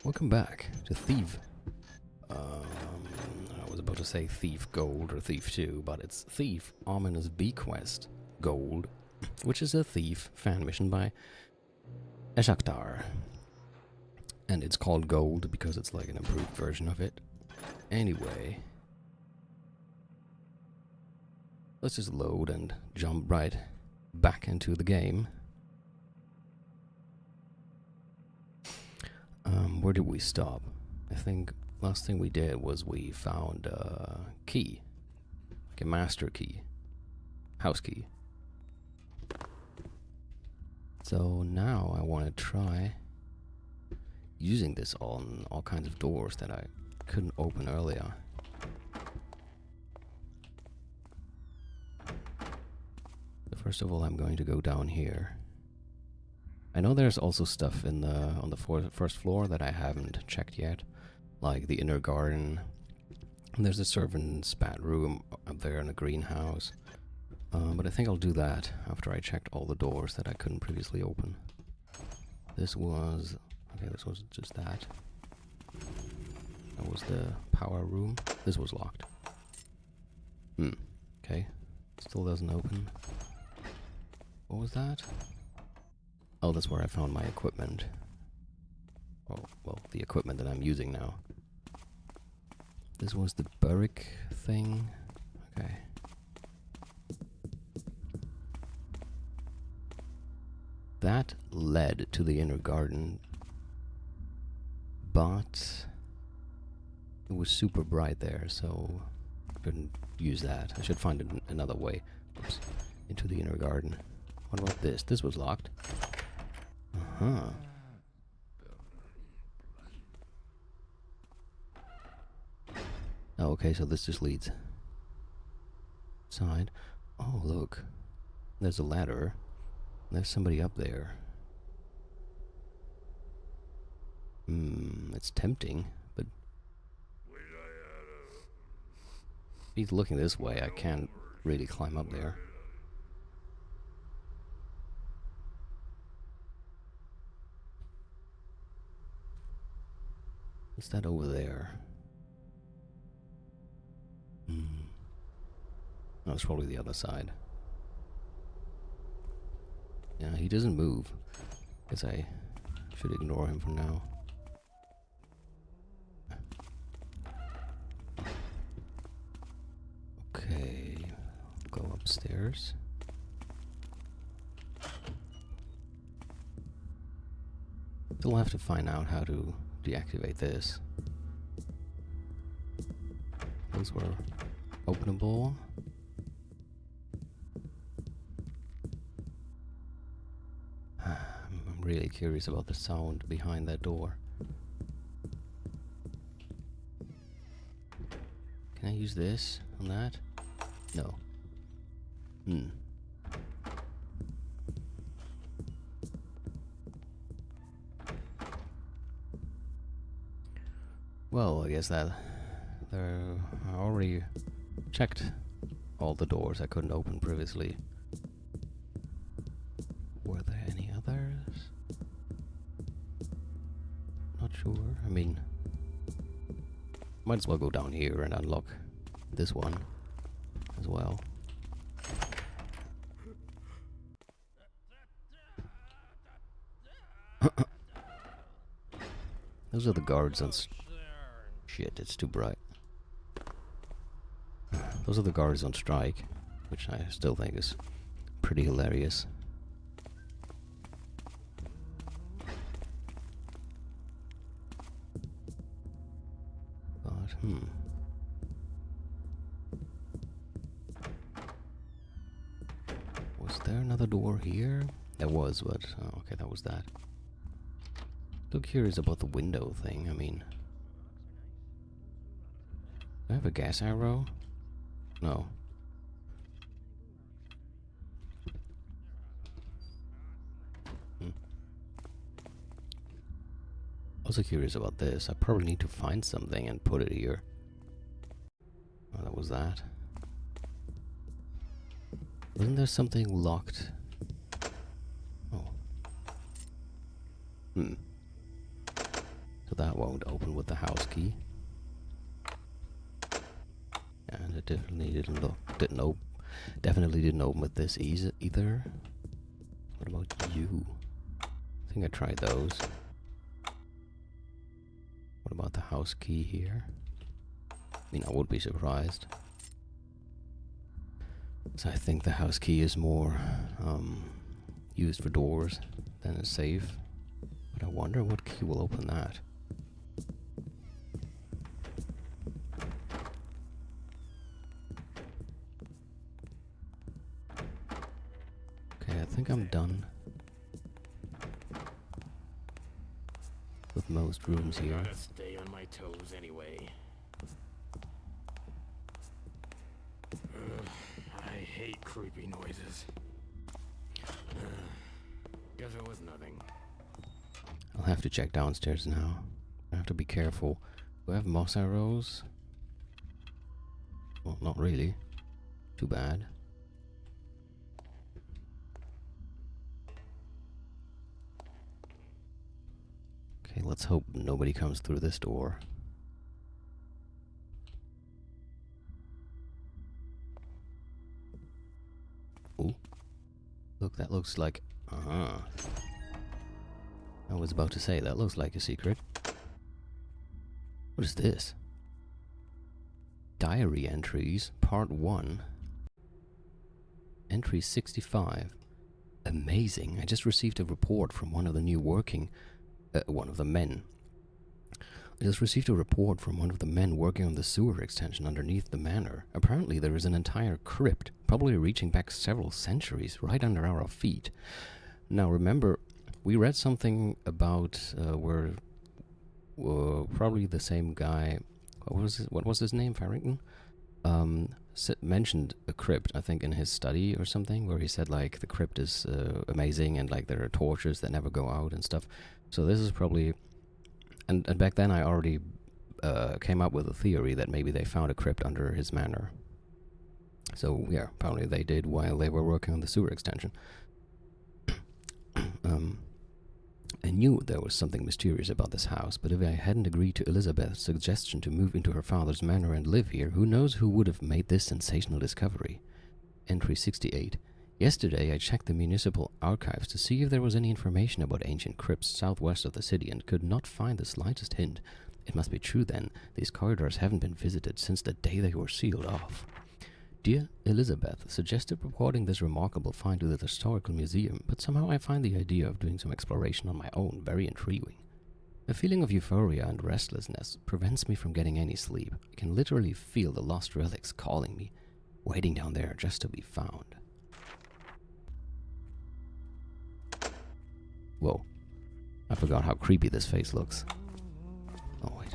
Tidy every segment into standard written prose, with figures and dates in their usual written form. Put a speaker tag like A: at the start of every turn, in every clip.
A: Welcome back to Thief. I was about to say Thief Gold or Thief 2, but it's Thief Ominous Bequest Gold, which is a Thief fan mission by aRdW. And it's called Gold because it's like an improved version of it. Anyway, let's just load and jump right back into the game. Where did we stop? I think last thing we did was we found a key, like a master key, house key. So now I want to try using this on all kinds of doors that I couldn't open earlier. So first of all, I'm going to go down here. I know there's also stuff in on the first floor that I haven't checked yet, like the inner garden. And there's a servant's bathroom up there in a greenhouse. But I think I'll do that after I checked all the doors that I couldn't previously open. This was just that. That was the power room. This was locked. Okay. Still doesn't open. What was that? Oh, that's where I found my equipment. Oh, well, the equipment that I'm using now. This was the barrack thing. Okay. That led to the inner garden, but it was super bright there, so I couldn't use that. I should find another way into the inner garden. What about this? This was locked. Uh-huh. Oh, okay, so this just leads inside. Oh, look. There's a ladder. There's somebody up there. It's tempting, but if he's looking this way, I can't really climb up there. What's that over there? No, it's probably the other side. Yeah, he doesn't move. Guess I should ignore him for now. Okay, go upstairs. Still have to find out how to deactivate this. Those were openable. I'm really curious about the sound behind that door. Can I use this on that? No. Well, I guess that I already checked all the doors I couldn't open previously. Were there any others? Not sure. I mean, might as well go down here and unlock this one as well. Those are the guards on shit, it's too bright. Those are the guards on strike, which I still think is pretty hilarious. But, was there another door here? There was, but, oh, okay, that was that. Still curious about the window thing, I mean. Do I have a gas arrow? No. Also curious about this. I probably need to find something and put it here. Oh, that was that. Wasn't there something locked? Oh. So that won't open with the house key. And it definitely definitely didn't open with this either. What about you? I think I tried those. What about the house key here? I mean, I would be surprised. So I think the house key is more used for doors than a safe. But I wonder what key will open that. Okay, I think I'm done with most rooms here.
B: Gotta stay on my toes anyway. I hate creepy noises. Guess it was nothing.
A: I'll have to check downstairs now. I have to be careful. Do I have moss arrows? Well, not really. Too bad. Okay, let's hope nobody comes through this door. Ooh. Look, that looks like... I was about to say, that looks like a secret. What is this? Diary entries, part 1. Entry 65. Amazing. I just received a report from one of the men. I just received a report from one of the men working on the sewer extension underneath the manor. Apparently there is an entire crypt, probably reaching back several centuries, right under our feet. Now remember, we read something about where probably the same guy, what was his name, Farrington? Mentioned a crypt, I think in his study or something, where he said like the crypt is amazing and like there are torches that never go out and stuff. So this is probably, and back then I already came up with a theory that maybe they found a crypt under his manor. So yeah, apparently they did while they were working on the sewer extension. I knew there was something mysterious about this house, but if I hadn't agreed to Elizabeth's suggestion to move into her father's manor and live here, who knows who would have made this sensational discovery. Entry 68. Yesterday I checked the municipal archives to see if there was any information about ancient crypts southwest of the city and could not find the slightest hint. It must be true then, these corridors haven't been visited since the day they were sealed off. Dear Elizabeth suggested reporting this remarkable find to the Historical Museum, but somehow I find the idea of doing some exploration on my own very intriguing. A feeling of euphoria and restlessness prevents me from getting any sleep. I can literally feel the lost relics calling me, waiting down there just to be found. Whoa. I forgot how creepy this face looks. Oh, wait.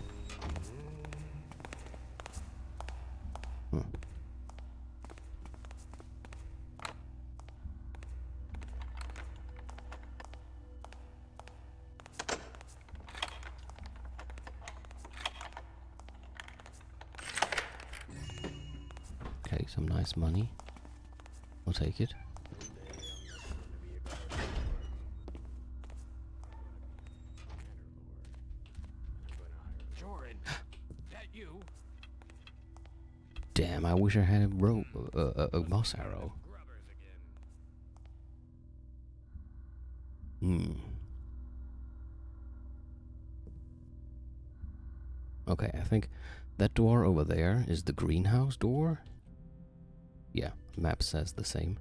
A: Okay, some nice money. I'll take it. Damn, I wish I had a moss arrow. Okay, I think that door over there is the greenhouse door. Yeah, map says the same.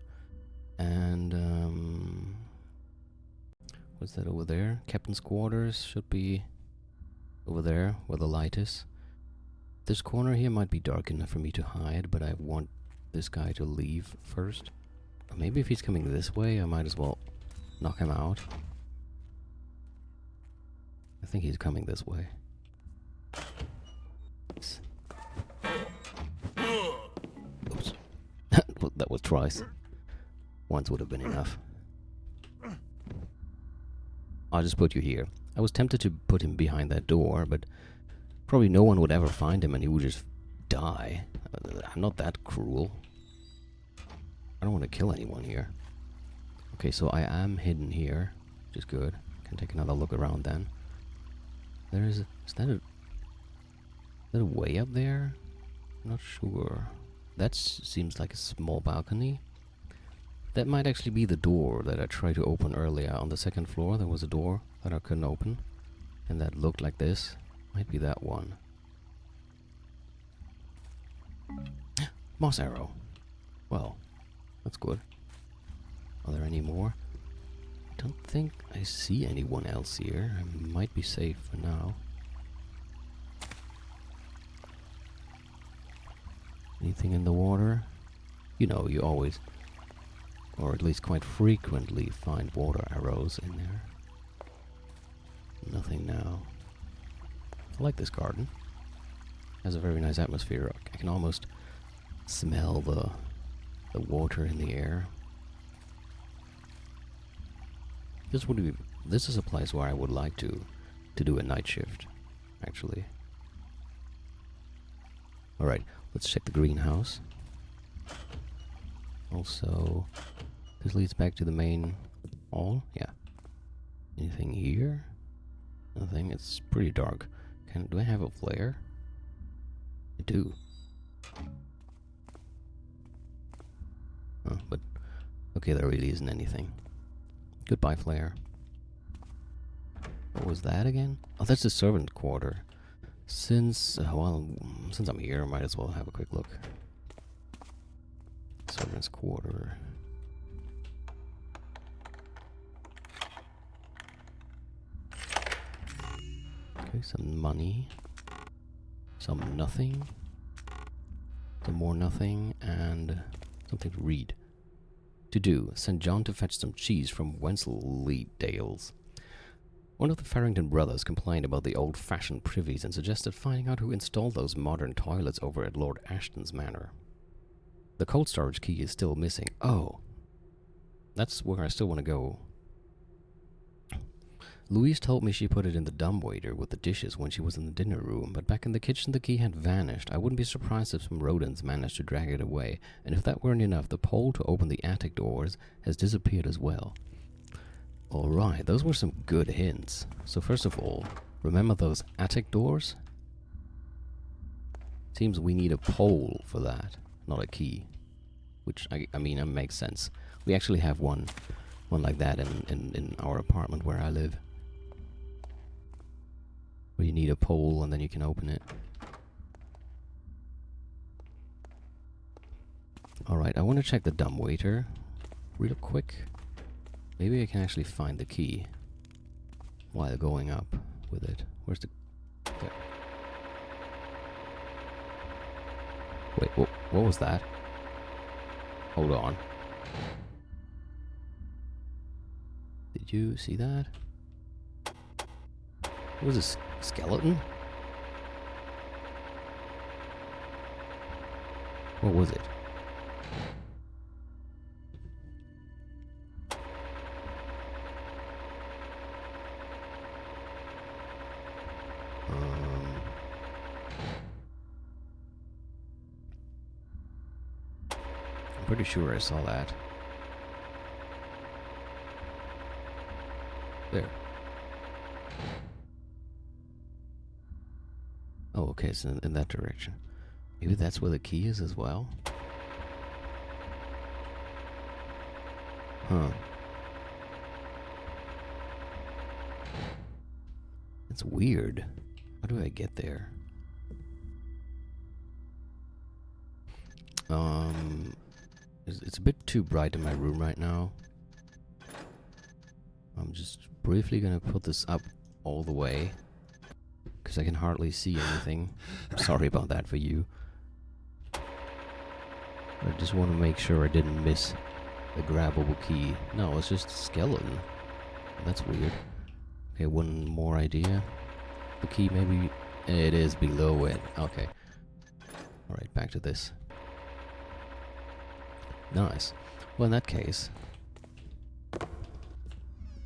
A: And, what's that over there? Captain's quarters should be over there where the light is. This corner here might be dark enough for me to hide, but I want this guy to leave first. Or maybe if he's coming this way, I might as well knock him out. I think he's coming this way. Oops. That was twice. Once would have been enough. I'll just put you here. I was tempted to put him behind that door, but probably no one would ever find him and he would just die. I'm not that cruel. I don't want to kill anyone here. Okay, so I am hidden here, which is good. Can take another look around then. There is that a way up there? I'm not sure. That seems like a small balcony. That might actually be the door that I tried to open earlier. On the second floor, there was a door that I couldn't open, and that looked like this. Might be that one. Moss arrow. Well, that's good. Are there any more? I don't think I see anyone else here. I might be safe for now. Anything in the water? You know, you always, or at least quite frequently, find water arrows in there. Nothing now. I like this garden. Has a very nice atmosphere. I can almost smell the water in the air. This is a place where I would like to do a night shift, actually. Alright, let's check the greenhouse. Also, this leads back to the main hall. Yeah. Anything here? Nothing. It's pretty dark. Do I have a flare? I do. But okay, there really isn't anything. Goodbye, flare. What was that again? Oh, that's the servant quarter. Since I'm here, I might as well have a quick look. Servant's quarter. Okay, some money. Some nothing. Some more nothing, and something to read. To do, send John to fetch some cheese from Wensleydale's. One of the Farrington brothers complained about the old-fashioned privies and suggested finding out who installed those modern toilets over at Lord Ashton's manor. The cold storage key is still missing. Oh, that's where I still want to go. Louise told me she put it in the dumbwaiter with the dishes when she was in the dinner room, but back in the kitchen the key had vanished. I wouldn't be surprised if some rodents managed to drag it away, and if that weren't enough, the pole to open the attic doors has disappeared as well. Alright, those were some good hints. So first of all, remember those attic doors? Seems we need a pole for that, not a key. Which, I mean, it makes sense. We actually have one like that in our apartment where I live. Where you need a pole and then you can open it. Alright, I want to check the dumbwaiter real quick. Maybe I can actually find the key while going up with it. Where's the... There. Wait, what was that? Hold on. Did you see that? What was this? Skeleton? What was it? I'm pretty sure I saw that. There. Oh, okay, it's in that direction. Maybe that's where the key is as well? Huh. It's weird. How do I get there? It's a bit too bright in my room right now. I'm just briefly gonna put this up all the way, because I can hardly see anything. Sorry about that for you. I just want to make sure I didn't miss the grabbable key. No, it's just a skeleton. That's weird. Okay, one more idea. The key maybe... It is below it. Okay. Alright, back to this. Nice. Well, in that case,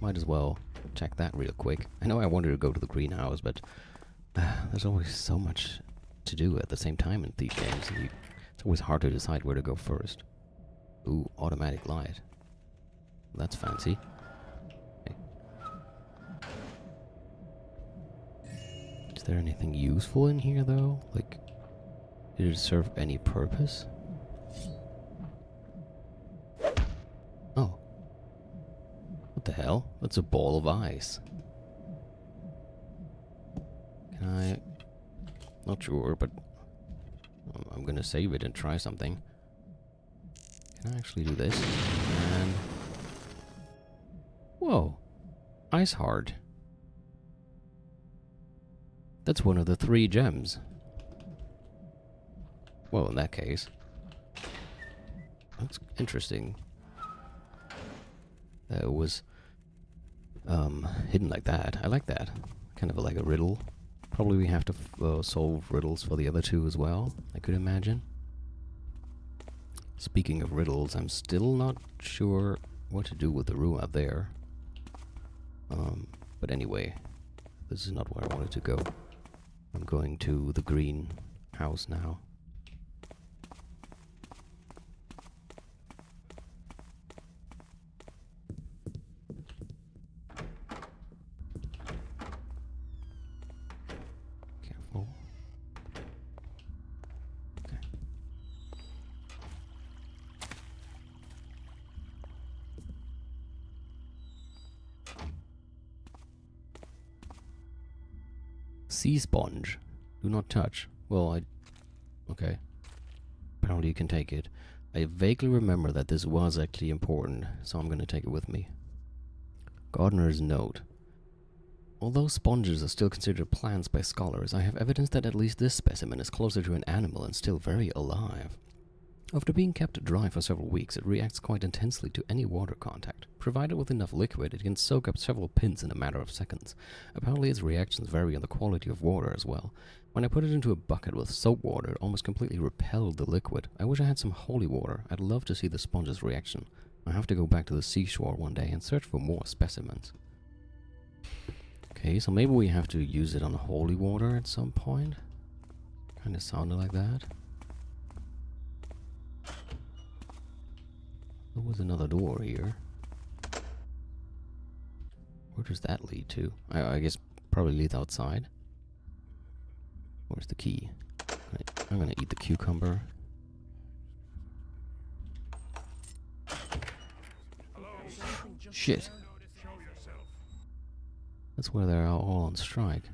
A: might as well check that real quick. I know I wanted to go to the greenhouse, but there's always so much to do at the same time in these games. And it's always hard to decide where to go first. Ooh, automatic light. That's fancy. Okay. there anything useful in here, though? Like, did it serve any purpose? Oh. What the hell? That's a ball of ice. Can I... Not sure, but... I'm gonna save it and try something. Can I actually do this? And... Whoa. Ice heart. That's one of the 3 gems. Well, in that case. That's interesting. That it was hidden like that. I like that. Kind of like a riddle. Probably we have to solve riddles for the other 2 as well, I could imagine. Speaking of riddles, I'm still not sure what to do with the room out there. But anyway, this is not where I wanted to go. I'm going to the green house now. Careful. Okay. Sea sponge. Do not touch. Well, okay. Apparently you can take it. I vaguely remember that this was actually important, so I'm gonna take it with me. Gardener's note. Although sponges are still considered plants by scholars, I have evidence that at least this specimen is closer to an animal and still very alive. After being kept dry for several weeks, it reacts quite intensely to any water contact. Provided with enough liquid, it can soak up several pins in a matter of seconds. Apparently its reactions vary on the quality of water as well. When I put it into a bucket with soap water, it almost completely repelled the liquid. I wish I had some holy water. I'd love to see the sponge's reaction. I have to go back to the seashore one day and search for more specimens. Okay, so maybe we have to use it on holy water at some point. Kinda sounded like that. There was another door here. Where does that lead to? I guess probably leads outside. Where's the key? I'm gonna eat the cucumber. Shit. That's where they're all on strike.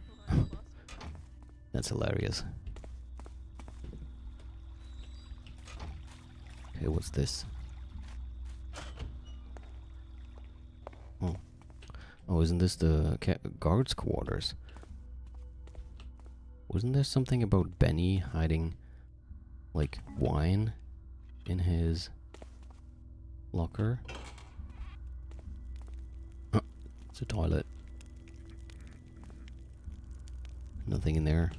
A: That's hilarious. Okay, what's this? Oh. Oh, isn't this the guards' quarters? Wasn't there something about Benny hiding, like, wine in his locker? Oh, it's a toilet. Nothing in there.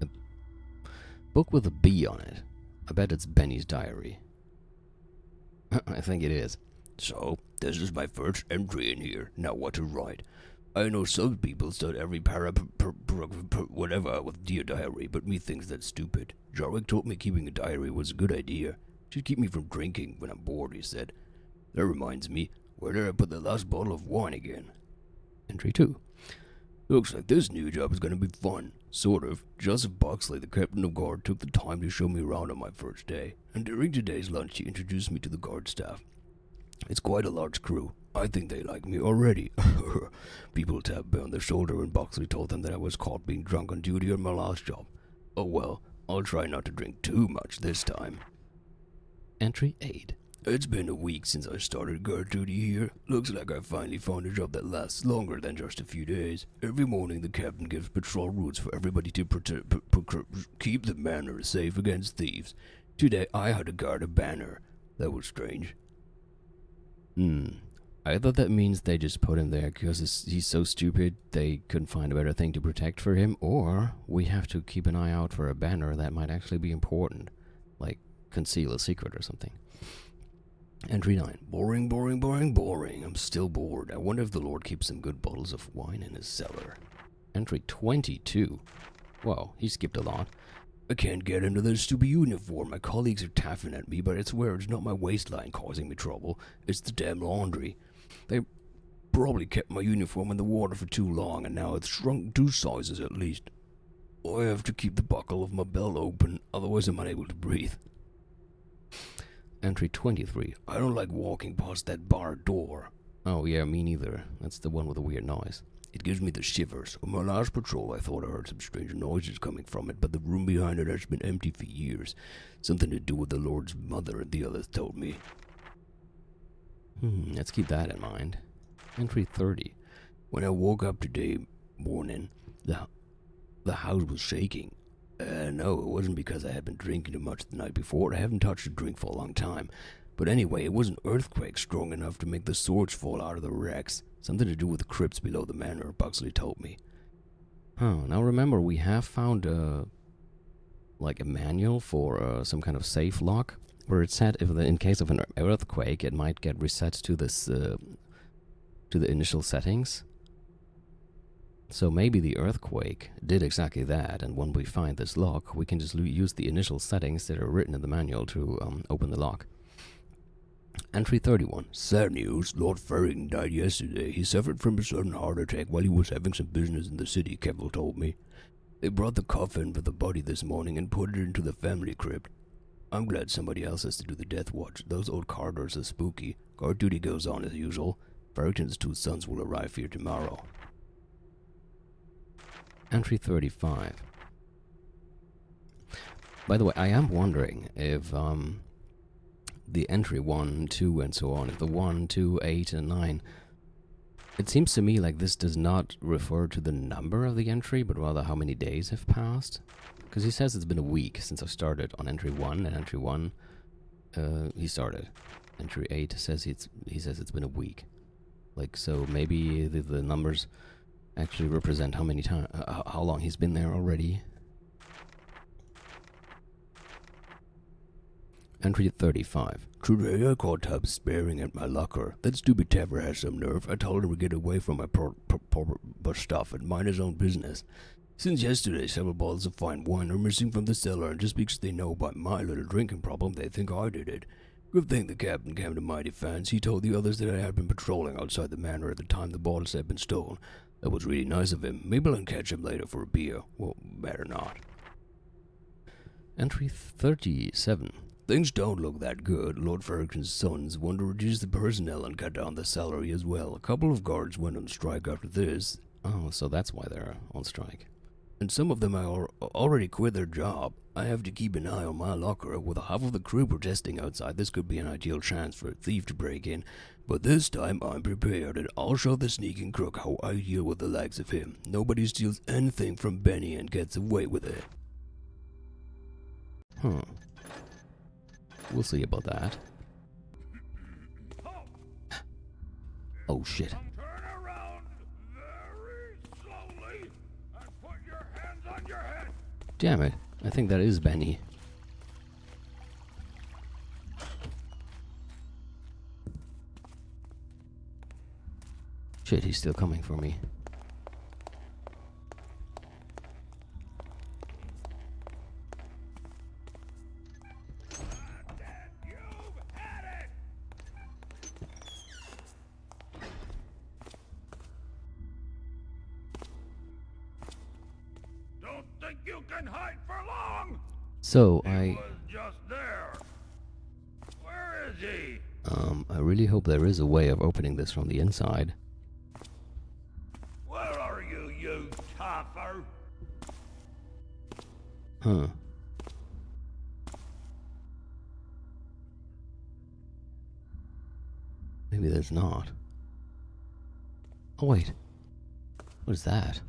A: A book with a B on it. I bet it's Benny's diary. I think it is.
C: So, this is my first entry in here. Now what to write? I know some people start every whatever with Dear Diary, but me thinks that's stupid. Jarwick told me keeping a diary was a good idea. Should keep me from drinking when I'm bored, he said. That reminds me, where did I put the last bottle of wine again?
A: Entry 2.
C: Looks like this new job is gonna be fun. Sort of. Joseph Boxley, the captain of guard, took the time to show me around on my first day, and during today's lunch he introduced me to the guard staff. It's quite a large crew. I think they like me already. People tapped me on the shoulder when Boxley told them that I was caught being drunk on duty on my last job. Oh well, I'll try not to drink too much this time.
A: Entry 8.
C: It's been a week since I started guard duty here. Looks like I finally found a job that lasts longer than just a few days. Every morning the captain gives patrol routes for everybody to keep the manor safe against thieves. Today I had to guard a banner. That was strange.
A: I thought that means they just put him there because he's so stupid they couldn't find a better thing to protect for him, or we have to keep an eye out for a banner that might actually be important, like conceal a secret or something. Entry 9.
C: Boring, boring, boring, boring. I'm still bored. I wonder if the Lord keeps some good bottles of wine in his cellar.
A: Entry 22. Whoa, he skipped a lot.
C: I can't get into this stupid uniform. My colleagues are taffing at me, but I swear it's not my waistline causing me trouble. It's the damn laundry. They probably kept my uniform in the water for too long, and now it's shrunk 2 sizes at least. I have to keep the buckle of my belt open, otherwise I'm unable to breathe.
A: Entry 23.
C: I don't like walking past that bar door.
A: Oh yeah, me neither. That's the one with the weird noise.
C: It gives me the shivers. On my last patrol, I thought I heard some strange noises coming from it, but the room behind it has been empty for years. Something to do with the Lord's mother, the others told me.
A: Let's keep that in mind. Entry 30.
C: When I woke up today morning, the house was shaking. No, it wasn't because I had been drinking too much the night before. I haven't touched a drink for a long time. But anyway, it was an earthquake strong enough to make the swords fall out of the wrecks. Something to do with the crypts below the manor, Buxley told me.
A: Oh, now remember, we have found like a manual for some kind of safe lock, where it said in case of an earthquake, it might get reset to this to the initial settings. So maybe the earthquake did exactly that, and when we find this lock, we can just use the initial settings that are written in the manual to open the lock. Entry 31.
C: Sad news. Lord Farrington died yesterday. He suffered from a sudden heart attack while he was having some business in the city, Kevel told me. They brought the coffin for the body this morning and put it into the family crypt. I'm glad somebody else has to do the death watch. Those old corridors are spooky. Guard duty goes on as usual. Farrington's 2 sons will arrive here tomorrow.
A: Entry 35. By the way, I am wondering if the entry 1, 2, and so on, if the 1, 2, 8, and 9, it seems to me like this does not refer to the number of the entry, but rather how many days have passed. Because he says it's been a week since I started on entry 1, and entry 1, he started. Entry 8 says he says it's been a week. Like, so maybe the numbers actually represent how many times, how long he's been there already. Entry 35.
C: Today I caught Tubbs staring at my locker. That stupid Tavern has some nerve. I told him to get away from my stuff and mind his own business. Since yesterday, several bottles of fine wine are missing from the cellar, and just because they know about my little drinking problem, they think I did it. Good thing the captain came to my defense. He told the others that I had been patrolling outside the manor at the time the bottles had been stolen. That was really nice of him. Maybe I'll catch him later for a beer. Well, better not.
A: Entry 37.
C: Things don't look that good. Lord Farrington's sons want to reduce the personnel and cut down the salary as well. A couple of guards went on strike after this.
A: Oh, so that's why they're on strike.
C: And some of them already quit their job. I have to keep an eye on my locker. With half of the crew protesting outside, this could be an ideal chance for a thief to break in. But this time I'm prepared, and I'll show the sneaking crook how I deal with the likes of him. Nobody steals anything from Benny and gets away with it.
A: We'll see about that. Oh shit.
B: Turn around very slowly and put your hands on your head.
A: Damn it. I think that is Benny. Shit, he's still coming for me.
B: Don't think you can hide for long.
A: So,
B: He was just there. Where is he?
A: I really hope there is a way of opening this from the inside.
B: Where are you, you tougher?
A: Huh. Maybe there's not. Oh wait. What is that?